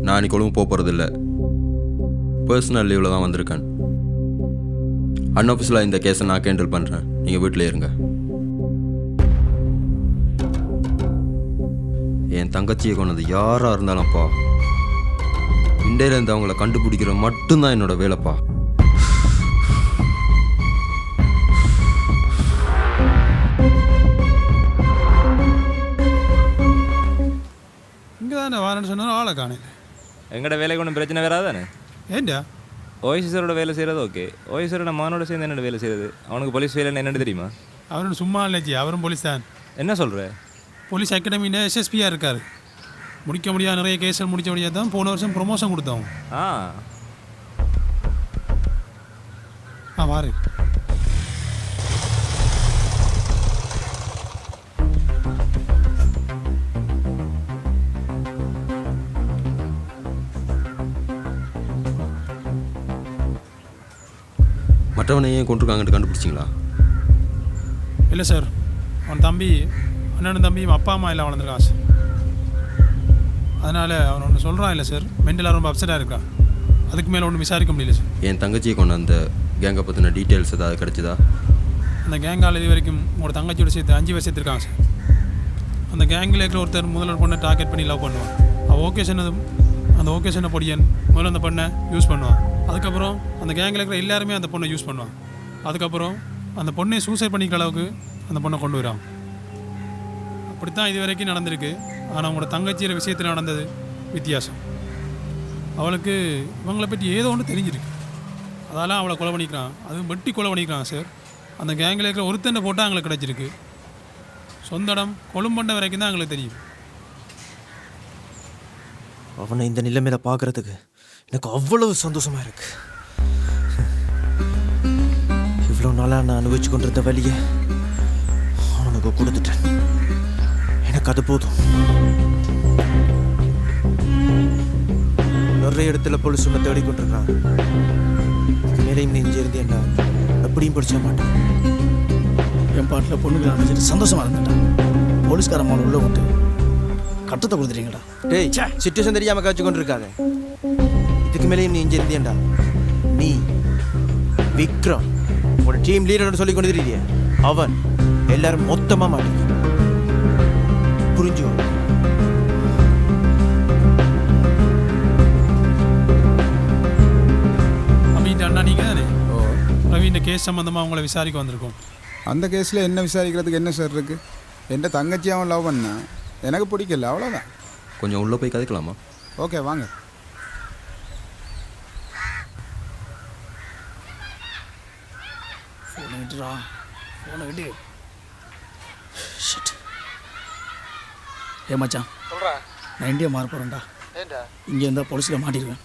நான் இன்னைக்கு கொழும்பு போக போகிறதில்ல. பர்சனல் லீவில் தான் வந்திருக்கேன். அன்ஆஃபீஸில் இந்த கேஸை நான் ஹேண்டில் பண்ணுறேன். நீங்கள் வீட்டில் இருங்க. என் தங்கச்சியை கொண்டது யாராக இருந்தாலும்ப்பா, இண்டையிலேருந்து அவங்கள கண்டுபிடிக்கிற மட்டும்தான் என்னோட வேலைப்பா. இங்கே தானே வாரன்னு சொன்னாலும் ஆளை காணல. எங்கட வேலைக்கு ஒன்றும் பிரச்சனை வராதானே? ஏண்டா ஓய்சரோட வேலை செய்கிறது ஓகே. ஓய்சரோட மானோட சேர்ந்து என்னோட வேலை செய்கிறது. அவனுக்கு போலீஸ் வேலைன்னு என்னென்னு தெரியுமா? அவரும் சும்மா இல்லைச்சி, அவரும் போலீஸ் தான். என்ன சொல்கிற? போலீஸ் அகாடமியில் எஸ்எஸ்பியாக இருக்கார். முடிக்க முடியாத நிறைய கேஸில் முடிக்க முடியாது தான் போன வருஷம் ப்ரொமோஷன் கொடுத்தோம். வாரு. மற்றவனை ஏன் கொண்டிருக்காங்கன்னு கண்டுபிடிச்சிங்களா? இல்லை சார், அவன் தம்பி அண்ணன் தம்பியும் அப்பா அம்மா எல்லாம் வளர்ந்துருக்கான் சார். அதனால் அவன் ஒன்று சொல்கிறான். இல்லை சார், மென்டலாக ரொம்ப அப்செட்டாக இருக்கான். அதுக்கு மேலே ஒன்றும் விசாரிக்க முடியல சார். என் தங்கச்சியை கொண்டு அந்த கேங்கை பற்றின டீட்டெயில்ஸ் ஏதாவது கிடைச்சதா? அந்த கேங்கால் இது வரைக்கும் உங்களோட தங்கச்சியோட சேர்த்து 5 பேர் சேர்த்துருக்காங்க சார். அந்த கேங்கில் இருக்கிற ஒருத்தர் முதல்ல பொண்ணை டார்கெட் பண்ணி லவ் பண்ணுவான். அவள் அந்த ஓகேஷனை பொடியன் முதல்ல அந்த பொண்ணை யூஸ் பண்ணுவான். அதுக்கப்புறம் அந்த கேங்கில் இருக்கிற எல்லாருமே அந்த பொண்ணை யூஸ் பண்ணுவான். அதுக்கப்புறம் அந்த பொண்ணை சூசைட் பண்ணிக்கிற அளவுக்கு அந்த பொண்ணை கொண்டு வரான். அப்படித்தான் இது வரைக்கும் நடந்திருக்கு. ஆனால் அவங்களோட தங்கச்சியோட விஷயத்தில் நடந்தது வித்தியாசம். அவளுக்கு இவங்களை பற்றி ஏதோ ஒன்று தெரிஞ்சிருக்கு. அதெல்லாம் அவளை கொலை பண்ணிக்கிறான். அதுவும் வெட்டி கொலை பண்ணிக்கிறான் சார். அந்த கேங்கில் இருக்கிற ஒருத்தண்டை போட்டால் எங்களுக்கு கிடச்சிருக்கு. சொந்த இடம் கொழும்பண்ட வரைக்கும் தான் எங்களுக்கு தெரியும். அவனை இந்த நிலைமையில பார்க்கறதுக்கு எனக்கு அவ்வளவு சந்தோஷமா இருக்கு. இவ்வளோ நாளாக நான் அனுபவிச்சு கொண்டிருந்த வழியை அவனுக்கு கொடுத்துட்டேன். எனக்கு அது போதும். நிறைய இடத்துல போலீஸ் உன்னை தேடிக்கொண்டிருக்காங்க. மேலையும் நெஞ்சு இருந்து என்ன எப்படியும் படிச்ச மாட்டேன். என் பாட்டில் பொண்ணுகளை அமைச்சிட்டு சந்தோஷமாக இருந்துட்டான். போலீஸ்கார மாலை உள்ள விட்டு கட்டத்தை கொடுத்துட்டீங்களா? டேய், சிச்சுவேஷன் தெரியாமல் கழிச்சு கொண்டு இருக்காங்க. இதுக்கு மேலேயும் நீ இங்கே இருந்தியண்டா, நீ விக்ரம் உன்னோட டீம் லீடர்னு சொல்லி கொண்டு தெரியலையே, அவன் எல்லாரும் மொத்தமாக மாட்டேங்க. புரிஞ்சு? அப்படின்ட்டு அண்ணா நீங்கள் தானே ரவீன் கேஸ் சம்மந்தமாக அவங்கள விசாரிக்க வந்திருக்கோம். அந்த கேஸில் என்ன விசாரிக்கிறதுக்கு என்ன சார் இருக்குது? என் தங்கச்சி அவன் லவ் பண்ணான், எனக்கு பிடிக்கல, அவ்வளோதான். கொஞ்சம் உள்ளே போய் கதைக்கலாமா? ஓகே வாங்க. ஃபோனை விட்டுறா, ஃபோனை விட்டு. ஏ மச்சான், நான் இந்தியா மாற போகிறேன்டா. இங்கே இருந்தால் போலீஸில் மாட்டிடுவேன்.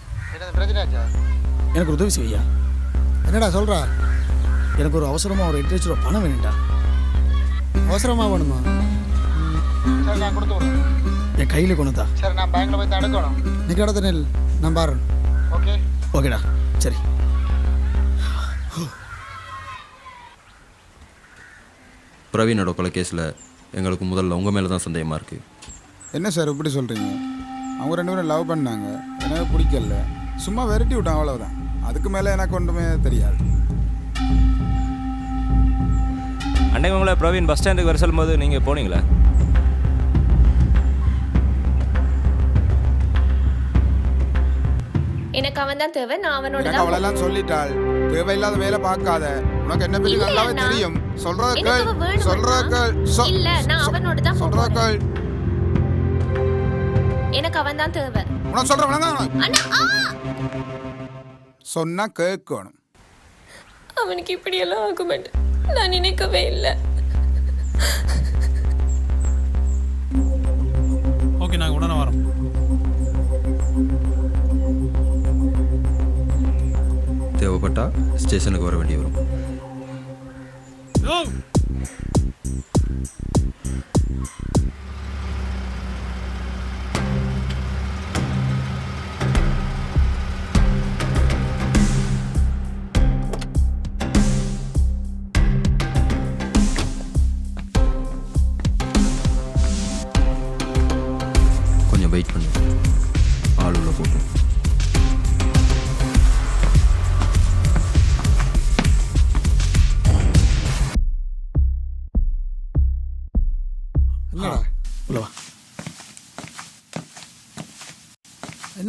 எனக்கு ஒரு உதவி செய்யா. என்னடா சொல்கிறா? எனக்கு ஒரு அவசரமாக ஒரு 8 லட்ச ரூபா பணம் வேணும்டா. அவசரமாக வேணுமா? சரி, நான் கொடுத்து விடுறேன். என் கையில் கொண்டுதா. சரி, நான் பேங்க்கில் போய் தான் எடுக்கணும். நீ கிடத்த நெல் நான் பாரு. ஓகே ஓகேடா, சரி. பிரவீனோட கொலை கேஸில் எங்களுக்கு முதல்ல உங்கள் மேலே தான் சந்தேகமாக இருக்குது. என்ன சார் இப்படி சொல்கிறீங்க? அவங்க 2 பேரும் லவ் பண்ணாங்க, எனக்கு பிடிக்கல, சும்மா விரட்டி விட்டான், அவ்வளோதான். அதுக்கு மேலே எனக்கு ஒன்றுமே தெரியாது. அன்னைக்கு உங்களை பிரவீன் பஸ் ஸ்டாண்டுக்கு வர சொல்லும்போது நீங்கள் போனீங்களா? எனக்கு அவன் தான் தேவை. நான் அவனோட எனக்கு அவளெல்லாம் சொல்லிட்டாள். தேவையில்லாத வேலை பார்க்காத. உனக்கு என்ன பற்றி நல்லாவே தெரியும். சொல்றத இல்ல, நான் அவனோட தான் சொல்றத எனக்கு அவன் தான் தேவை. உனக்கு சொல்றேன் சொன்னா கேட்கணும். அவனுக்கு இப்படியெல்லாம் ஆகுமெண்ட் நான் நினைக்கவே இல்லை. ஓகே, நாங்கள் உடனே வரோம். தேவைப்பட்டா ஸ்டேஷனுக்கு வர வேண்டி வரும். கொஞ்சம் வெயிட் பண்ணு, ஆள் உள்ள போட்டு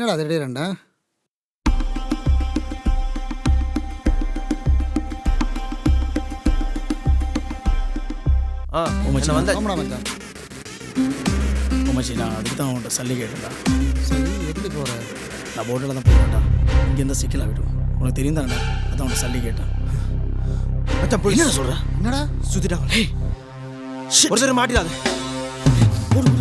என்னடா திடீரெண்டா? ஆ உமச்சி என்ன வந்த ஆமாடா மச்சான். உமச்சி நான் அதுக்கு தான் அவன்கிட்ட சல்லி கேட்டேன்டா. சரி எப்படி போகிற? நான் போட்டில் தான் போகிறேன்டா. இங்கேருந்தா சிக்கலாக விடும். உனக்கு தெரியும் தானே, அதான் அவன்கிட்ட சல்லி கேட்டேன். மச்சான் போலீஸ் என்ன சொல்கிறேன்? என்னடா சுத்திட்டாங்க. Shit. ஒருத்தர் மாட்டிடாத. போடு